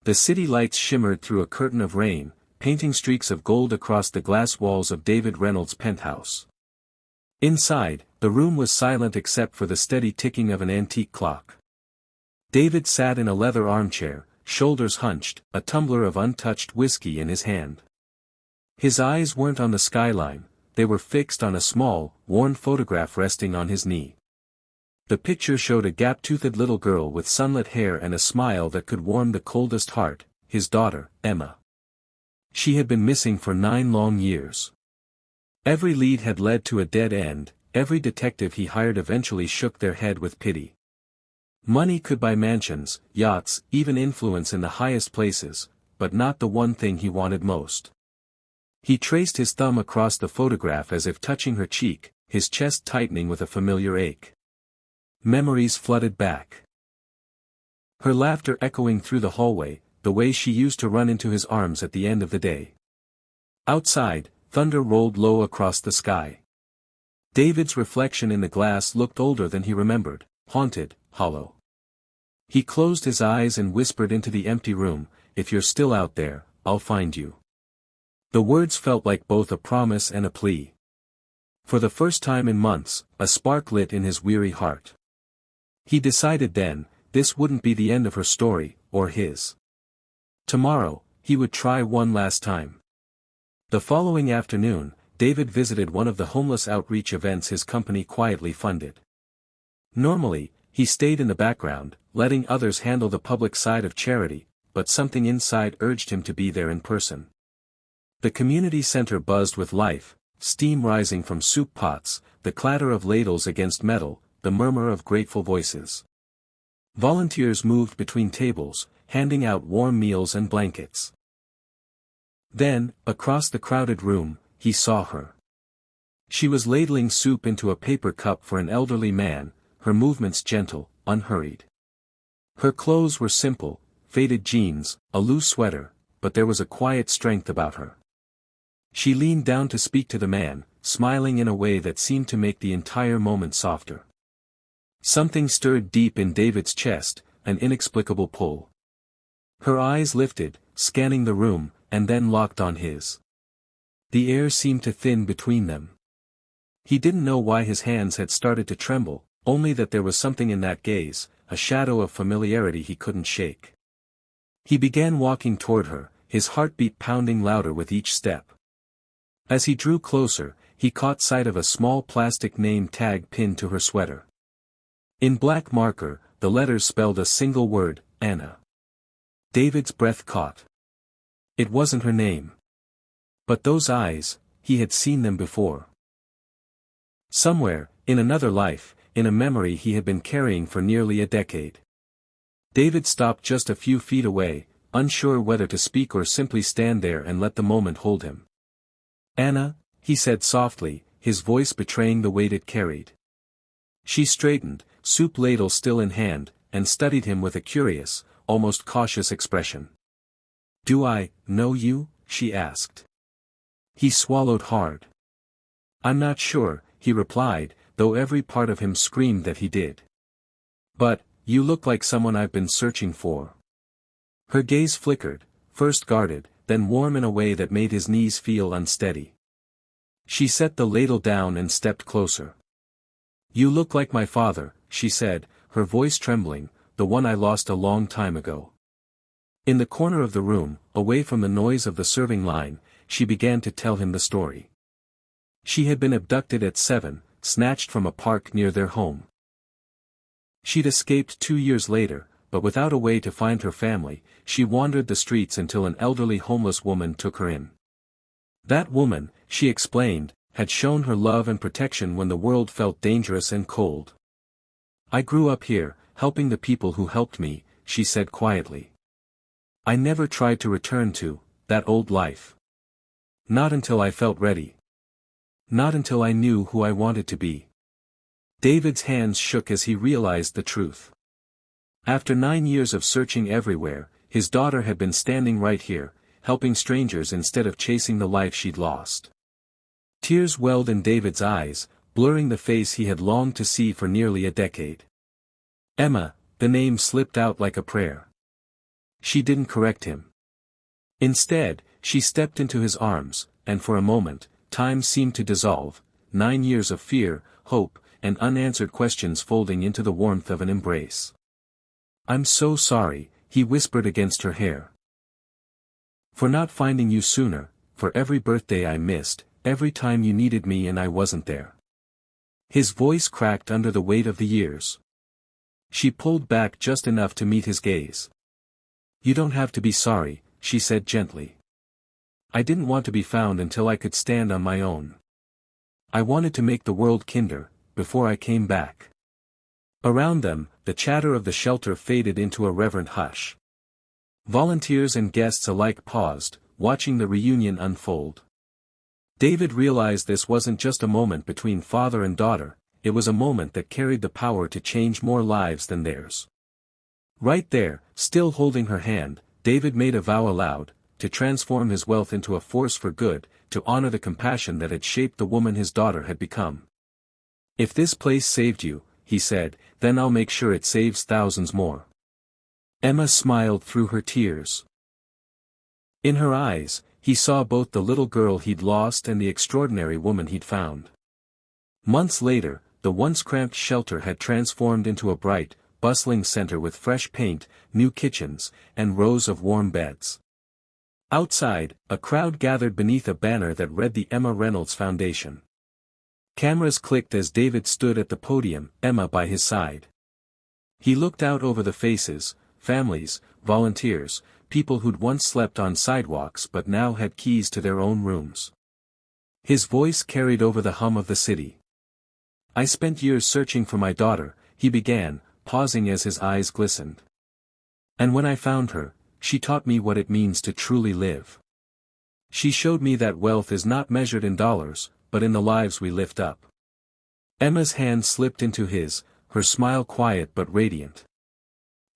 The city lights shimmered through a curtain of rain, painting streaks of gold across the glass walls of David Reynolds' penthouse. Inside, the room was silent except for the steady ticking of an antique clock. David sat in a leather armchair, shoulders hunched, a tumbler of untouched whiskey in his hand. His eyes weren't on the skyline, they were fixed on a small, worn photograph resting on his knee. The picture showed a gap-toothed little girl with sunlit hair and a smile that could warm the coldest heart, his daughter, Emma. She had been missing for 9 long years. Every lead had led to a dead end, every detective he hired eventually shook their head with pity. Money could buy mansions, yachts, even influence in the highest places, but not the one thing he wanted most. He traced his thumb across the photograph as if touching her cheek, his chest tightening with a familiar ache. Memories flooded back. Her laughter echoing through the hallway, the way she used to run into his arms at the end of the day. Outside, thunder rolled low across the sky. David's reflection in the glass looked older than he remembered, haunted, hollow. He closed his eyes and whispered into the empty room, "If you're still out there, I'll find you." The words felt like both a promise and a plea. For the first time in months, a spark lit in his weary heart. He decided then, this wouldn't be the end of her story, or his. Tomorrow, he would try one last time. The following afternoon, David visited one of the homeless outreach events his company quietly funded. Normally, he stayed in the background, letting others handle the public side of charity, but something inside urged him to be there in person. The community center buzzed with life, steam rising from soup pots, the clatter of ladles against metal, the murmur of grateful voices. Volunteers moved between tables, handing out warm meals and blankets. Then, across the crowded room, he saw her. She was ladling soup into a paper cup for an elderly man, her movements gentle, unhurried. Her clothes were simple, faded jeans, a loose sweater, but there was a quiet strength about her. She leaned down to speak to the man, smiling in a way that seemed to make the entire moment softer. Something stirred deep in David's chest, an inexplicable pull. Her eyes lifted, scanning the room, and then locked on his. The air seemed to thin between them. He didn't know why his hands had started to tremble, only that there was something in that gaze, a shadow of familiarity he couldn't shake. He began walking toward her, his heartbeat pounding louder with each step. As he drew closer, he caught sight of a small plastic name tag pinned to her sweater. In black marker, the letters spelled a single word, Anna. David's breath caught. It wasn't her name. But those eyes, he had seen them before. Somewhere, in another life, in a memory he had been carrying for nearly a decade. David stopped just a few feet away, unsure whether to speak or simply stand there and let the moment hold him. "Anna," he said softly, his voice betraying the weight it carried. She straightened, soup ladle still in hand, and studied him with a curious, almost cautious expression. "Do I know you?" she asked. He swallowed hard. "I'm not sure," he replied, though every part of him screamed that he did. "But, you look like someone I've been searching for." Her gaze flickered, first guarded, then warm in a way that made his knees feel unsteady. She set the ladle down and stepped closer. "You look like my father," she said, her voice trembling, "the one I lost a long time ago." In the corner of the room, away from the noise of the serving line, she began to tell him the story. She had been abducted at 7, snatched from a park near their home. She'd escaped 2 years later, but without a way to find her family, she wandered the streets until an elderly homeless woman took her in. That woman, she explained, had shown her love and protection when the world felt dangerous and cold. "I grew up here, helping the people who helped me," she said quietly. "I never tried to return to that old life. Not until I felt ready. Not until I knew who I wanted to be." David's hands shook as he realized the truth. After 9 years of searching everywhere, his daughter had been standing right here, helping strangers instead of chasing the life she'd lost. Tears welled in David's eyes, blurring the face he had longed to see for nearly a decade. "Emma," the name slipped out like a prayer. She didn't correct him. Instead, she stepped into his arms, and for a moment, time seemed to dissolve, 9 years of fear, hope, and unanswered questions folding into the warmth of an embrace. "I'm so sorry," he whispered against her hair. "For not finding you sooner, for every birthday I missed, every time you needed me and I wasn't there." His voice cracked under the weight of the years. She pulled back just enough to meet his gaze. "You don't have to be sorry," she said gently. "I didn't want to be found until I could stand on my own. I wanted to make the world kinder, before I came back." Around them, the chatter of the shelter faded into a reverent hush. Volunteers and guests alike paused, watching the reunion unfold. David realized this wasn't just a moment between father and daughter, it was a moment that carried the power to change more lives than theirs. Right there, still holding her hand, David made a vow aloud, to transform his wealth into a force for good, to honor the compassion that had shaped the woman his daughter had become. "If this place saved you," he said, "then I'll make sure it saves thousands more." Emma smiled through her tears. In her eyes, he saw both the little girl he'd lost and the extraordinary woman he'd found. Months later, the once cramped shelter had transformed into a bright, bustling center with fresh paint, new kitchens, and rows of warm beds. Outside, a crowd gathered beneath a banner that read the Emma Reynolds Foundation. Cameras clicked as David stood at the podium, Emma by his side. He looked out over the faces, families, volunteers, people who'd once slept on sidewalks but now had keys to their own rooms. His voice carried over the hum of the city. "I spent years searching for my daughter," he began, pausing as his eyes glistened. "And when I found her, she taught me what it means to truly live. She showed me that wealth is not measured in dollars, but in the lives we lift up." Emma's hand slipped into his, her smile quiet but radiant.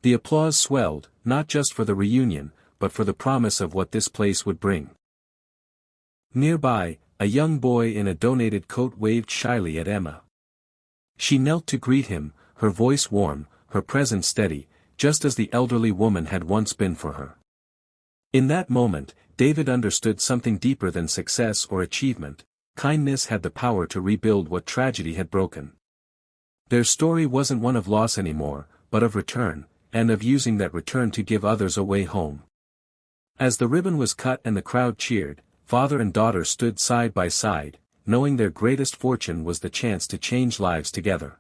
The applause swelled, not just for the reunion, but for the promise of what this place would bring. Nearby, a young boy in a donated coat waved shyly at Emma. She knelt to greet him, her voice warm, her presence steady, just as the elderly woman had once been for her. In that moment, David understood something deeper than success or achievement. Kindness had the power to rebuild what tragedy had broken. Their story wasn't one of loss anymore, but of return, and of using that return to give others a way home. As the ribbon was cut and the crowd cheered, father and daughter stood side by side, knowing their greatest fortune was the chance to change lives together.